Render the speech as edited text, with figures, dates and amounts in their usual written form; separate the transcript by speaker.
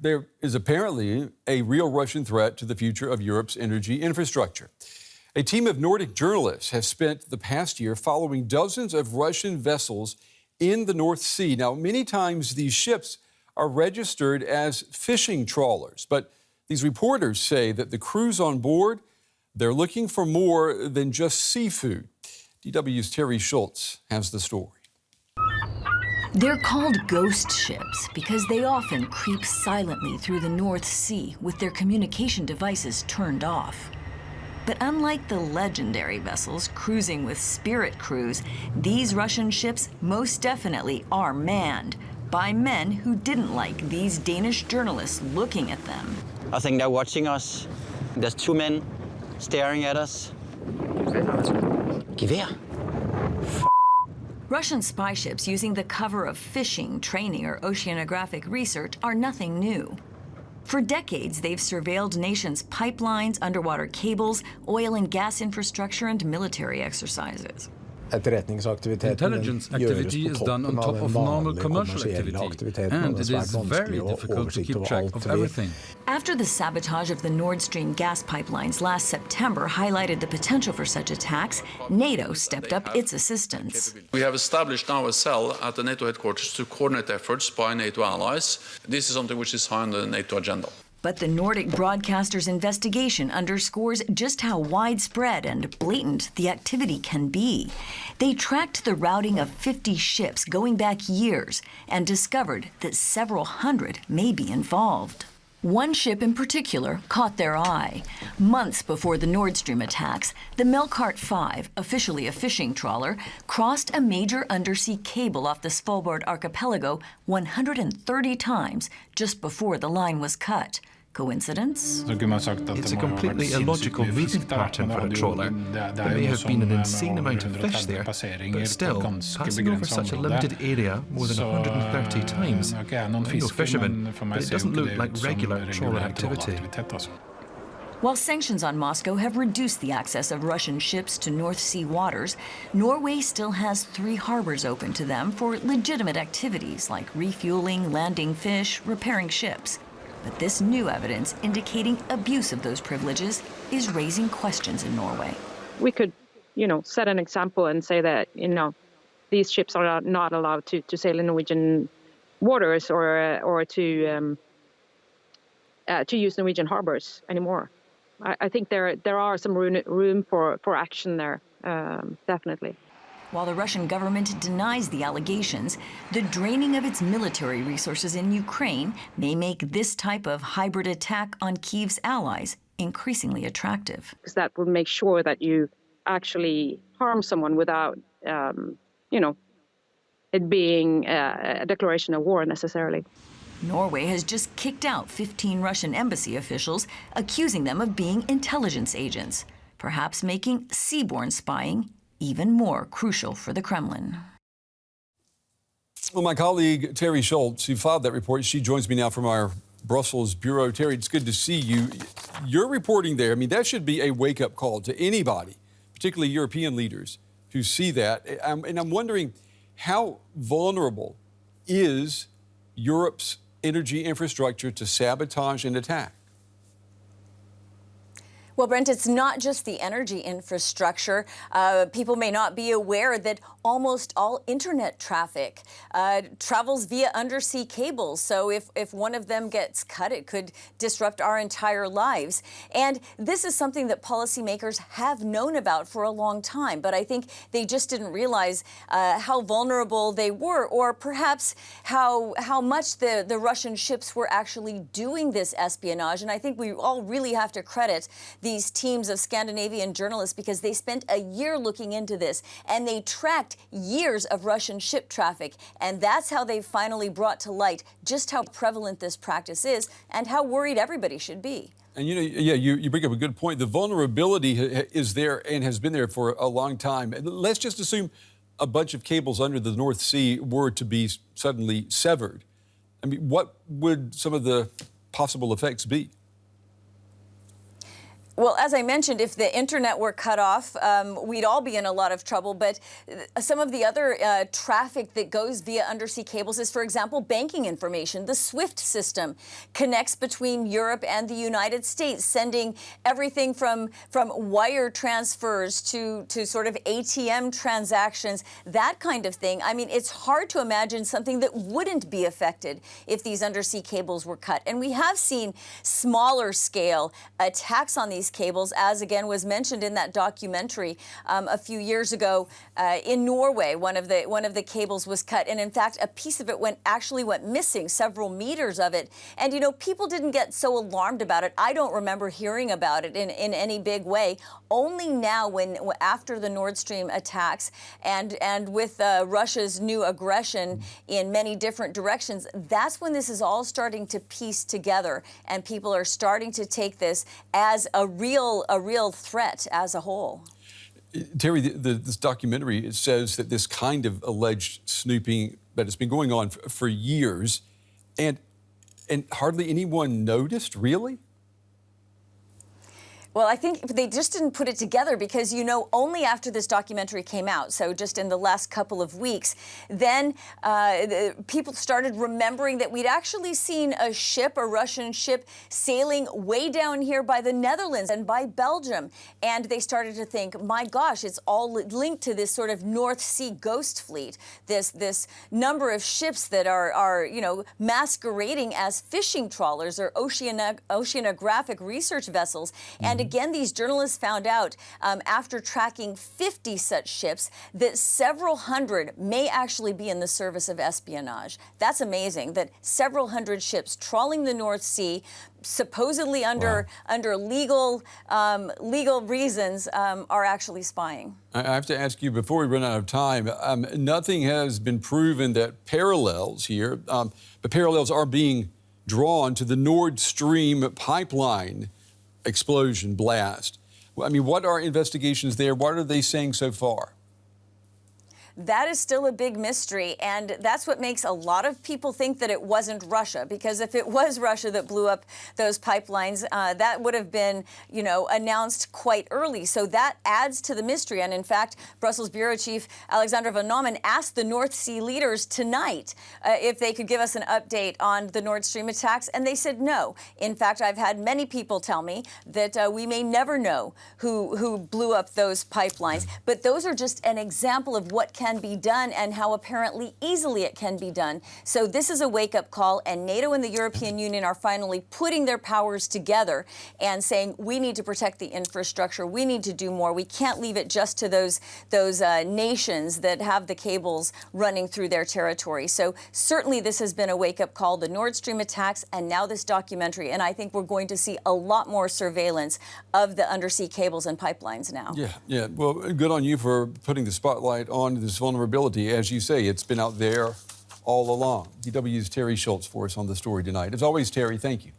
Speaker 1: there is apparently a real Russian threat to the future of Europe's energy infrastructure. A team of Nordic journalists has spent the past year following dozens of Russian vessels in the North Sea. Now, many times these ships are registered as fishing trawlers, but these reporters say that the crews on board, they're looking for more than just seafood. DW's Teri Schultz has the story.
Speaker 2: They're called ghost ships because they often creep silently through the North Sea with their communication devices turned off. But unlike the legendary vessels cruising with spirit crews, these Russian ships most definitely are manned by men who didn't like these Danish journalists looking at them.
Speaker 3: I think they're watching us. There's two men staring at us. Gewehr.
Speaker 2: Russian spy ships using the cover of fishing, training, or oceanographic research are nothing new. For decades, they've surveilled nations' pipelines, underwater cables, oil and gas infrastructure, and military exercises.
Speaker 4: Intelligence activity is done on top of normal commercial activity, and it is very difficult to keep track of everything.
Speaker 2: After the sabotage of the Nord Stream gas pipelines last September highlighted the potential for such attacks, NATO stepped up its assistance.
Speaker 5: We have established now a cell at the NATO headquarters to coordinate efforts by NATO allies. This is something which is high on the NATO agenda.
Speaker 2: But the Nordic broadcaster's investigation underscores just how widespread and blatant the activity can be. They tracked the routing of 50 ships going back years and discovered that several hundred may be involved. One ship in particular caught their eye. Months before the Nord Stream attacks, the Melkart 5, officially a fishing trawler, crossed a major undersea cable off the Svalbard archipelago 130 times just before the line was cut. Coincidence?
Speaker 6: It's a completely illogical routing pattern for a trawler. There may have been an insane amount of fish there, but still, passing over such a limited area more than 130 times. I'm no fisherman, but it doesn't look like regular trawler activity.
Speaker 2: While sanctions on Moscow have reduced the access of Russian ships to North Sea waters, Norway still has 3 harbors open to them for legitimate activities like refueling, landing fish, repairing ships. But this new evidence indicating abuse of those privileges is raising questions in Norway.
Speaker 7: We could, set an example and say that, these ships are not allowed to sail in Norwegian waters or to use Norwegian harbors anymore. I think there are some room for action there, definitely.
Speaker 2: While the Russian government denies the allegations, the draining of its military resources in Ukraine may make this type of hybrid attack on Kyiv's allies increasingly attractive.
Speaker 7: Because that will make sure that you actually harm someone without, it being a declaration of war necessarily.
Speaker 2: Norway has just kicked out 15 Russian embassy officials, accusing them of being intelligence agents, perhaps making seaborne spying even more crucial for the Kremlin.
Speaker 1: Well, my colleague Teri Schultz, who filed that report, she joins me now from our Brussels bureau. Teri, it's good to see you. You're reporting there. I mean, that should be a wake-up call to anybody, particularly European leaders, who see that. And I'm wondering, how vulnerable is Europe's energy infrastructure to sabotage and attack?
Speaker 8: Well, Brent, it's not just the energy infrastructure. People may not be aware that almost all internet traffic travels via undersea cables. So if one of them gets cut, it could disrupt our entire lives. And this is something that policymakers have known about for a long time. But I think they just didn't realize how vulnerable they were, or perhaps how much the Russian ships were actually doing this espionage. And I think we all really have to credit these teams of Scandinavian journalists, because they spent a year looking into this and they tracked years of Russian ship traffic. And that's how they finally brought to light just how prevalent this practice is and how worried everybody should be.
Speaker 1: And you bring up a good point. The vulnerability is there and has been there for a long time. Let's just assume a bunch of cables under the North Sea were to be suddenly severed. I mean, what would some of the possible effects be?
Speaker 8: Well, as I mentioned, if the internet were cut off, we'd all be in a lot of trouble. But some of the other traffic that goes via undersea cables is, for example, banking information. The SWIFT system connects between Europe and the United States, sending everything from wire transfers to sort of ATM transactions, that kind of thing. I mean, it's hard to imagine something that wouldn't be affected if these undersea cables were cut. And we have seen smaller scale attacks on these cables, as again was mentioned in that documentary a few years ago in Norway. One of the cables was cut, and in fact, a piece of it actually went missing, several meters of it. And you know, people didn't get so alarmed about it. I don't remember hearing about it in any big way. Only now, after the Nord Stream attacks and with Russia's new aggression in many different directions, that's when this is all starting to piece together, and people are starting to take this as a real threat as a whole.
Speaker 1: Teri, this documentary, it says that this kind of alleged snooping that has been going on for years, and hardly anyone noticed, really?
Speaker 8: Well, I think they just didn't put it together because, you know, only after this documentary came out, so just in the last couple of weeks, then people started remembering that we'd actually seen a Russian ship, sailing way down here by the Netherlands and by Belgium. And they started to think, my gosh, it's all linked to this sort of North Sea ghost fleet, this number of ships that are you know, masquerading as fishing trawlers or oceanographic research vessels. And again, these journalists found out after tracking 50 such ships that several hundred may actually be in the service of espionage. That's amazing, that several hundred ships trawling the North Sea, supposedly under legal reasons, are actually spying.
Speaker 1: I have to ask you, before we run out of time, nothing has been proven that parallels here, but parallels are being drawn to the Nord Stream pipeline explosion blast. I mean, what are investigations there? What are they saying so far?
Speaker 8: That is still a big mystery, and that's what makes a lot of people think that it wasn't Russia, because if it was Russia that blew up those pipelines, that would have been, you know, announced quite early. So that adds to the mystery. And in fact, Brussels Bureau Chief Alexandra Van Nommen asked the North Sea leaders tonight if they could give us an update on the Nord Stream attacks, and they said no. In fact, I've had many people tell me that we may never know who blew up those pipelines, but those are just an example of what can be done and how apparently easily it can be done. So this is a wake-up call, and NATO and the European Union are finally putting their powers together and saying, we need to protect the infrastructure, we need to do more. We can't leave it just to those nations that have the cables running through their territory. So certainly this has been a wake-up call, the Nord Stream attacks and now this documentary, and I think we're going to see a lot more surveillance of the undersea cables and pipelines now.
Speaker 1: Yeah. Well, good on you for putting the spotlight on this vulnerability. As you say, it's been out there all along. DW's Teri Schultz for us on the story tonight. As always, Teri, thank you.